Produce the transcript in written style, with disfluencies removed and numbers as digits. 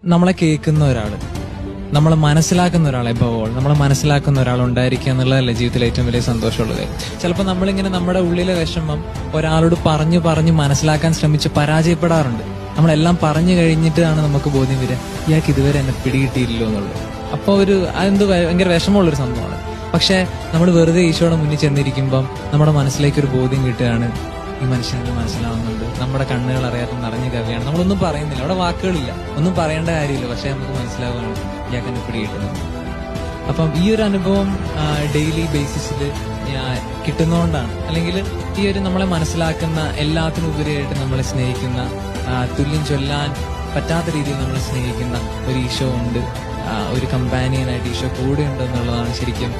നമ്മളെ കേൾക്കുന്ന ഒരാള്, നമ്മളെ മനസ്സിലാക്കുന്ന ഒരാൾ, എബോൾ നമ്മളെ മനസ്സിലാക്കുന്ന ഒരാൾ ഉണ്ടായിരിക്കുക എന്നുള്ളതല്ലേ ജീവിതത്തിലെ ഏറ്റവും വലിയ സന്തോഷമുള്ളത്. ചിലപ്പോൾ നമ്മളിങ്ങനെ നമ്മുടെ ഉള്ളിലെ വിഷമം ഒരാളോട് പറഞ്ഞു പറഞ്ഞ് മനസ്സിലാക്കാൻ ശ്രമിച്ച് പരാജയപ്പെടാറുണ്ട്. നമ്മളെല്ലാം പറഞ്ഞു കഴിഞ്ഞിട്ടാണ് നമുക്ക് ബോധ്യം വരിക, ഇയാൾക്ക് ഇതുവരെ എന്നെ പിടികിട്ടിയില്ലല്ലോ എന്നുള്ളത്. അപ്പോൾ അതെന്ത് ഭയങ്കര വിഷമമുള്ളൊരു സംഭവമാണ്. പക്ഷെ നമ്മൾ വെറുതെ ഈശോയുടെ മുന്നിൽ ചെന്നിരിക്കുമ്പം നമ്മുടെ മനസ്സിലേക്ക് ഒരു ബോധ്യം കിട്ടുകയാണ്, ഈ മനുഷ്യന് മനസ്സിലാവുന്നുണ്ട്, നമ്മുടെ കണ്ണുകൾ അറിയാത്ത നിറഞ്ഞ കവിയാണ്, നമ്മളൊന്നും പറയുന്നില്ല, അവിടെ വാക്കുകളില്ല, ഒന്നും പറയേണ്ട കാര്യമില്ല, പക്ഷെ നമുക്ക് മനസ്സിലാവുകയാണ് ഇയാൾക്ക് എന്നെ പിടികിട്ടുന്നത്. അപ്പം ഈ ഒരു അനുഭവം ഡെയിലി ബേസിസിൽ കിട്ടുന്നതുകൊണ്ടാണ്, അല്ലെങ്കിൽ ഈ ഒരു നമ്മളെ മനസ്സിലാക്കുന്ന, എല്ലാത്തിനും ഉപരിയായിട്ട് നമ്മളെ സ്നേഹിക്കുന്ന, തുല്യം ചൊല്ലാൻ പറ്റാത്ത രീതിയിൽ നമ്മളെ സ്നേഹിക്കുന്ന ഒരു ഈശോ ഉണ്ട്, ഒരു കമ്പാനിയനായിട്ട് ഈശോ കൂടെ ഉണ്ട് എന്നുള്ളതാണ് ശരിക്കും